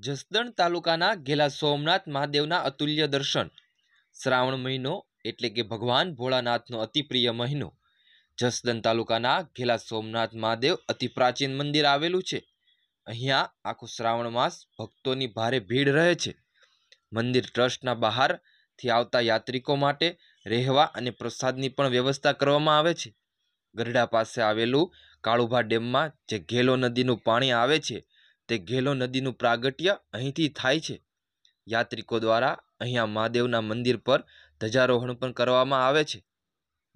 જસદણ તાલુકાના ઘેલા સોમનાથ મહાદેવના અતુલ્ય દર્શન। શ્રાવણ મહિનો એટલે કે ભગવાન ભોળાનાથનો અતિ પ્રિય મહિનો। જસદણ તાલુકાના ઘેલા સોમનાથ મહાદેવ અતિ પ્રાચીન મંદિર આવેલું છે। અહીંયા આખો શ્રાવણ માસ ભક્તોની ભારે ભીડ રહે છે। મંદિર ટ્રસ્ટના બહારથી આવતા યાત્રિકો માટે રહેવા અને પ્રસાદની પણ વ્યવસ્થા કરવામાં આવે છે। ગરડા પાસે આવેલું કાળુભા ડેમમાં જે ઘેલો નદીનું પાણી આવે છે તે ઘેલો નદીનું પ્રાગટ્ય અહીંથી થાય છે। યાત્રિકો દ્વારા અહીંયા મહાદેવના મંદિર પર ધ્વજારોહણ પણ કરવામાં આવે છે।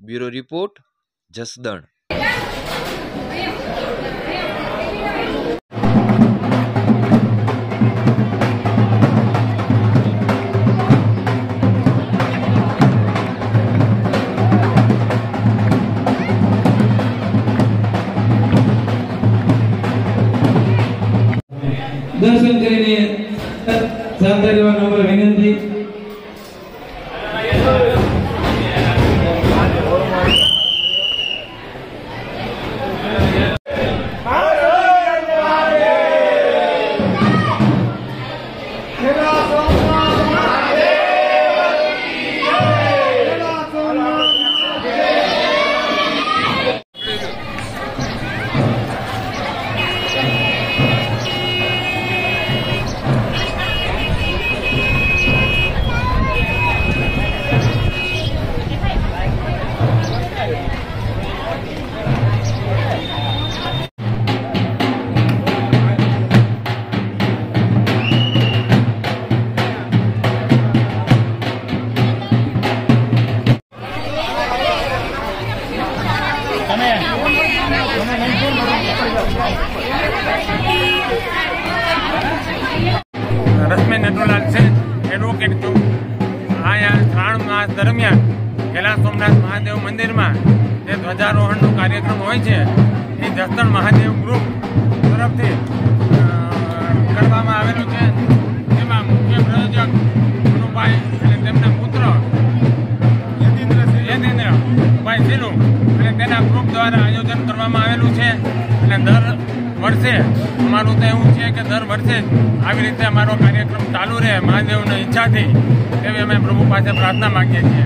Bureau report, Jasdan. दर्शन करीने शांति રહેવાનો અમારો વિનંતી। रश्मि नटवरलाल से एडवोकेट छूं। आया श्रावण मास दरमियान घेला सोमनाथ महादेव मंदिर में जे ध्वजारोहण कार्यक्रम होय छे ए जसदण महादेव ग्रुप तरफथी करवामां आवेलुं छे। जेमां मुख्य प्रयोजक मनुभाई अने तेमना पुत्र यतीन्द्रभाई सिलू अने तेना ग्रुप द्वारा आयोजन करवामां आवेलुं छे। अने दर वर्षे अमारुं तो एवुं छे के दर वर्षे આવી રીતે અમારો કાર્યક્રમ ચાલુ રહે મહાદેવની ઈચ્છાથી એવી અમે પ્રભુ પાસે પ્રાર્થના માંગીએ છીએ।